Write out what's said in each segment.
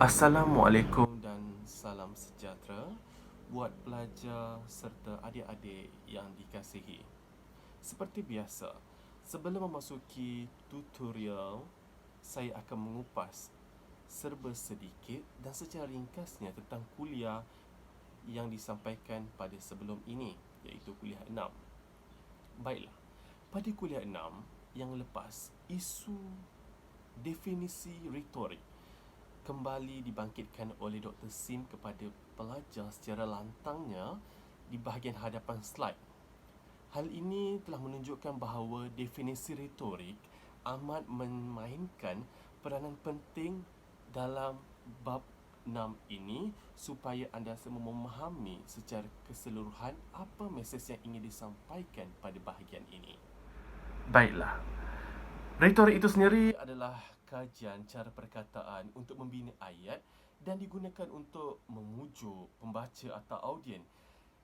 Assalamualaikum dan salam sejahtera buat pelajar serta adik-adik yang dikasihi. Seperti biasa, sebelum memasuki tutorial, saya akan mengupas serba sedikit dan secara ringkasnya tentang kuliah yang disampaikan pada sebelum ini, iaitu kuliah 6. Baiklah, pada kuliah 6 yang lepas, isu definisi retorik kembali dibangkitkan oleh Dr. Sim kepada pelajar secara lantangnya di bahagian hadapan slide. Hal ini telah menunjukkan bahawa definisi retorik amat memainkan peranan penting dalam bab 6 ini supaya anda semua memahami secara keseluruhan apa mesej yang ingin disampaikan pada bahagian ini. Baiklah, retorik itu sendiri adalah kajian cara perkataan untuk membina ayat dan digunakan untuk memujuk pembaca atau audien.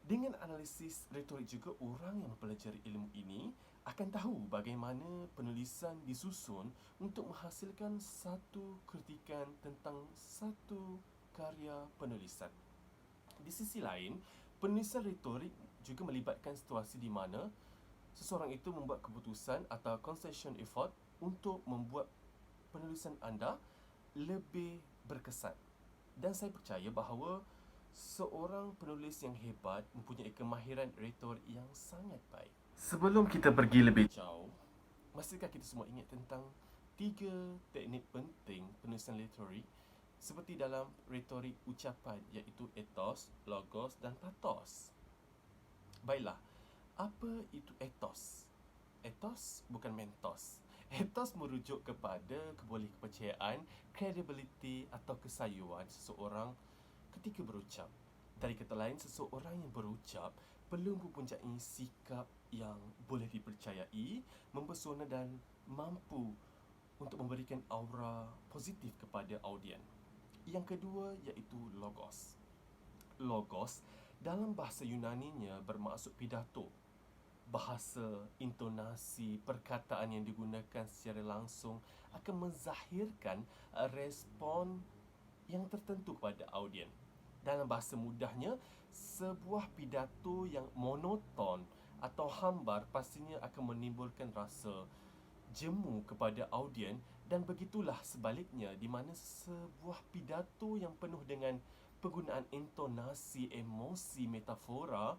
Dengan analisis retorik juga, orang yang mempelajari ilmu ini akan tahu bagaimana penulisan disusun untuk menghasilkan satu kritikan tentang satu karya penulisan. Di sisi lain, penulisan retorik juga melibatkan situasi di mana seseorang itu membuat keputusan atau concession effort untuk membuat penulisan anda lebih berkesan. Dan saya percaya bahawa seorang penulis yang hebat mempunyai kemahiran retorik yang sangat baik. Sebelum kita pergi lebih jauh, masihkah kita semua ingat tentang 3 teknik penting penulisan retorik seperti dalam retorik ucapan, iaitu ethos, logos dan pathos? Baiklah, apa itu ethos? Ethos bukan mentos. Ethos merujuk kepada kebolehkepercayaan, credibility atau kesayuan seseorang ketika berucap. Dari kata lain, seseorang yang berucap perlu mempunyai sikap yang boleh dipercayai, mempesona dan mampu untuk memberikan aura positif kepada audien. Yang kedua iaitu logos. Logos dalam bahasa Yunaninya bermaksud pidato. Bahasa, intonasi, perkataan yang digunakan secara langsung akan menzahirkan respon yang tertentu kepada audien. Dalam bahasa mudahnya, sebuah pidato yang monoton atau hambar pastinya akan menimbulkan rasa jemu kepada audien, dan begitulah sebaliknya di mana sebuah pidato yang penuh dengan penggunaan intonasi, emosi, metafora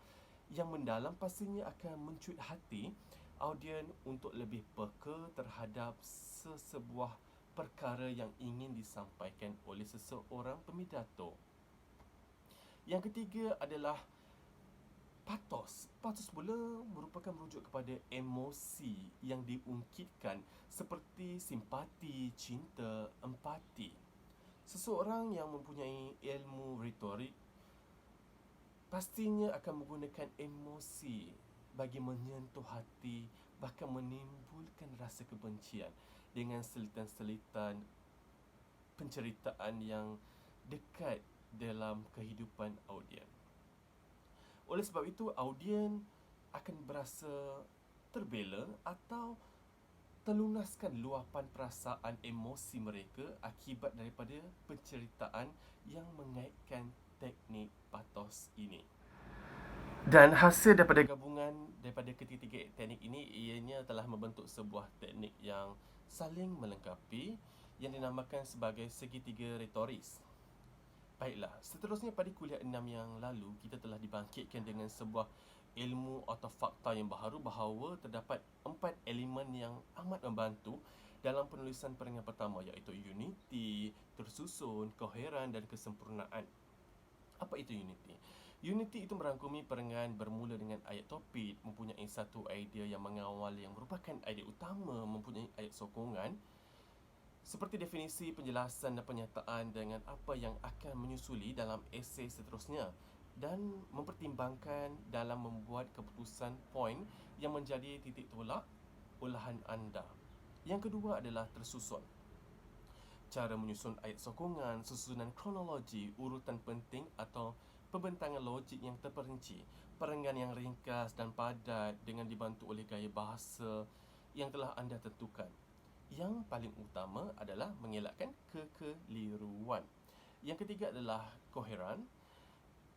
yang mendalam pastinya akan mencuit hati audien untuk lebih peka terhadap sesebuah perkara yang ingin disampaikan oleh seseorang pemidato. Yang ketiga adalah pathos. Pathos pula merupakan merujuk kepada emosi yang diungkitkan seperti simpati, cinta, empati. Seseorang yang mempunyai ilmu retorik pastinya akan menggunakan emosi bagi menyentuh hati, bahkan menimbulkan rasa kebencian dengan selitan-selitan penceritaan yang dekat dalam kehidupan audien. Oleh sebab itu, audien akan berasa terbela atau terlunaskan luapan perasaan emosi mereka akibat daripada penceritaan yang mengaitkan teknik pathos ini. Dan hasil daripada gabungan daripada ketiga teknik ini, ianya telah membentuk sebuah teknik yang saling melengkapi yang dinamakan sebagai segitiga retoris. Baiklah, seterusnya pada kuliah 6 yang lalu, kita telah dibangkitkan dengan sebuah ilmu atau fakta yang baharu bahawa terdapat 4 elemen yang amat membantu dalam penulisan perenggan pertama, iaitu unity, tersusun, koheran dan kesempurnaan. Apa itu unity? Unity itu merangkumi perenggan bermula dengan ayat topik, mempunyai satu idea yang mengawal yang merupakan idea utama, mempunyai ayat sokongan, seperti definisi, penjelasan dan penyataan dengan apa yang akan menyusuli dalam esei seterusnya, dan mempertimbangkan dalam membuat keputusan poin yang menjadi titik tolak ulahan anda. Yang kedua adalah tersusun. Cara menyusun ayat sokongan, susunan kronologi, urutan penting atau pembentangan logik yang terperinci, perenggan yang ringkas dan padat dengan dibantu oleh gaya bahasa yang telah anda tentukan. Yang paling utama adalah mengelakkan kekeliruan. Yang ketiga adalah koheran,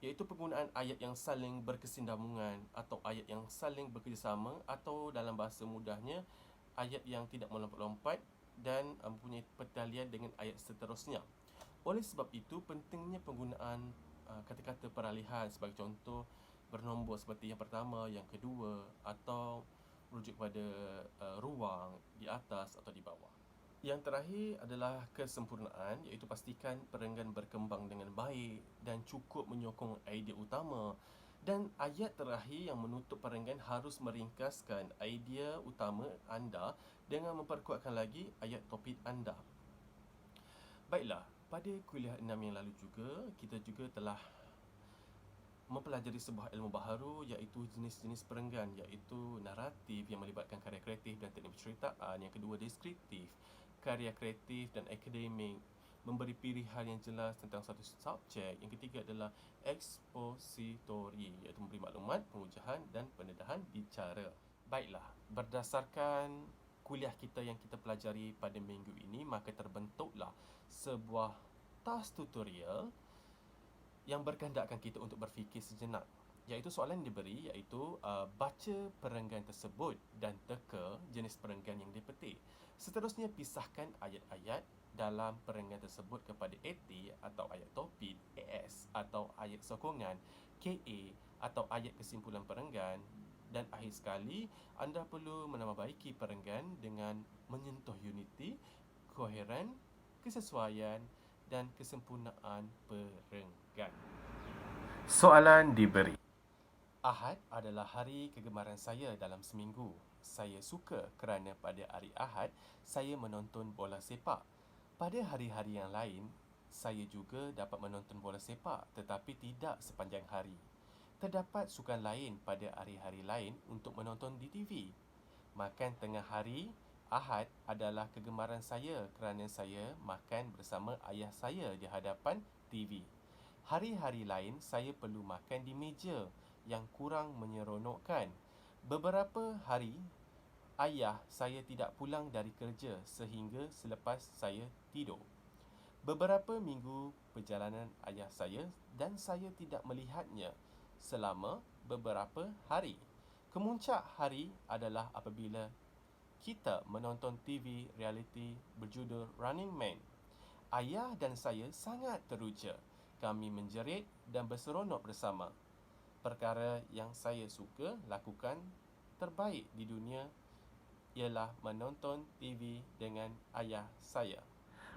iaitu penggunaan ayat yang saling berkesinambungan atau ayat yang saling bekerjasama, atau dalam bahasa mudahnya ayat yang tidak melompat-lompat dan mempunyai pertalian dengan ayat seterusnya. Oleh sebab itu, pentingnya penggunaan kata-kata peralihan, sebagai contoh bernombor seperti yang pertama, yang kedua, atau merujuk pada ruang, di atas atau di bawah. Yang terakhir adalah kesempurnaan, iaitu pastikan perenggan berkembang dengan baik dan cukup menyokong idea utama. Dan ayat terakhir yang menutup perenggan harus meringkaskan idea utama anda dengan memperkuatkan lagi ayat topik anda. Baiklah, pada kuliah 6 yang lalu juga, kita juga telah mempelajari sebuah ilmu baharu, iaitu jenis-jenis perenggan, iaitu naratif yang melibatkan karya kreatif dan teknik penceritaan. Yang kedua, deskriptif, karya kreatif dan akademik, memberi pilihan yang jelas tentang satu subjek. Yang ketiga adalah ekspositori, iaitu memberi maklumat, pengujahan dan pendedahan bicara. Baiklah, berdasarkan kuliah kita yang kita pelajari pada minggu ini, maka terbentuklah sebuah task tutorial yang berkehendakkan kita untuk berfikir sejenak. Iaitu soalan yang diberi, iaitu baca perenggan tersebut dan teka jenis perenggan yang dipetik. Seterusnya, pisahkan ayat-ayat dalam perenggan tersebut kepada AT atau ayat topik, AS atau ayat sokongan, KA atau ayat kesimpulan perenggan. Dan akhir sekali, anda perlu menambahbaiki perenggan dengan menyentuh unity, koheren, kesesuaian dan kesempurnaan perenggan. Soalan diberi. Ahad adalah hari kegemaran saya dalam seminggu. Saya suka kerana pada hari Ahad, saya menonton bola sepak. Pada hari-hari yang lain, saya juga dapat menonton bola sepak, tetapi tidak sepanjang hari. Terdapat sukan lain pada hari-hari lain untuk menonton di TV. Makan tengah hari Ahad adalah kegemaran saya kerana saya makan bersama ayah saya di hadapan TV. Hari-hari lain saya perlu makan di meja yang kurang menyeronokkan. Beberapa hari ayah saya tidak pulang dari kerja sehingga selepas saya tidur. Beberapa minggu perjalanan ayah saya dan saya tidak melihatnya selama beberapa hari. Kemuncak hari adalah apabila kita menonton TV reality berjudul Running Man. Ayah dan saya sangat teruja. Kami menjerit dan berseronok bersama. Perkara yang saya suka lakukan terbaik di dunia ialah menonton TV dengan ayah saya.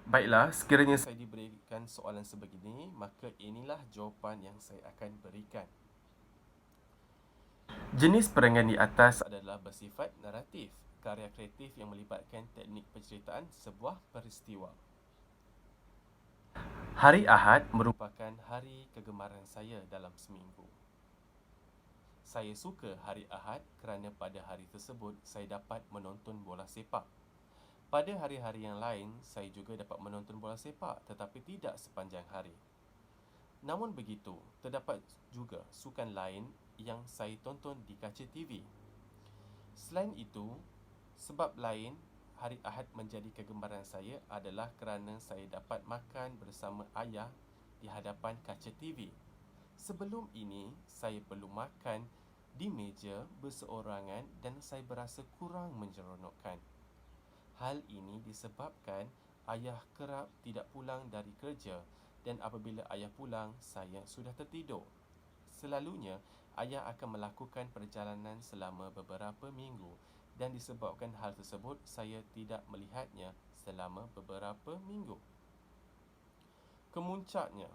Baiklah, sekiranya saya diberikan soalan sebegini, maka inilah jawapan yang saya akan berikan. Jenis perenggan di atas adalah bersifat naratif, karya kreatif yang melibatkan teknik penceritaan sebuah peristiwa. Hari Ahad merupakan hari kegemaran saya dalam seminggu. Saya suka hari Ahad kerana pada hari tersebut saya dapat menonton bola sepak. Pada hari-hari yang lain, saya juga dapat menonton bola sepak, tetapi tidak sepanjang hari. Namun begitu, terdapat juga sukan lain yang saya tonton di kaca TV. Selain itu, sebab lain hari Ahad menjadi kegemaran saya adalah kerana saya dapat makan bersama ayah di hadapan kaca TV. Sebelum ini, saya perlu makan di meja berseorangan dan saya berasa kurang menyeronokkan. Hal ini disebabkan ayah kerap tidak pulang dari kerja dan apabila ayah pulang, saya sudah tertidur. Selalunya, ayah akan melakukan perjalanan selama beberapa minggu dan disebabkan hal tersebut, saya tidak melihatnya selama beberapa minggu. Kemuncaknya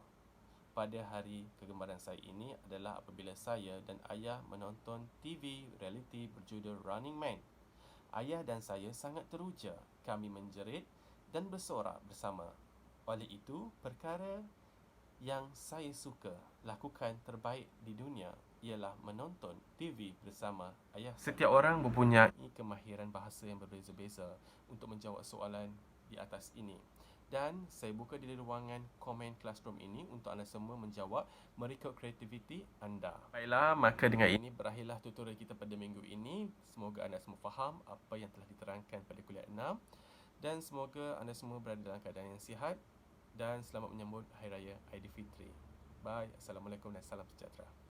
pada hari kegemaran saya ini adalah apabila saya dan ayah menonton TV reality berjudul Running Man. Ayah dan saya sangat teruja. Kami menjerit dan bersorak bersama. Oleh itu, perkara yang saya suka lakukan terbaik di dunia ialah menonton TV bersama ayah saya. Setiap orang mempunyai kemahiran bahasa yang berbeza-beza untuk menjawab soalan di atas ini. Dan saya buka di ruangan komen classroom ini untuk anda semua menjawab mereka kreativiti anda. Baiklah, maka dengan ini berakhirlah tutorial kita pada minggu ini. Semoga anda semua faham apa yang telah diterangkan pada kuliah 6 dan semoga anda semua berada dalam keadaan yang sihat dan selamat menyambut Hari Raya Aidilfitri. Bye. Assalamualaikum dan salam sejahtera.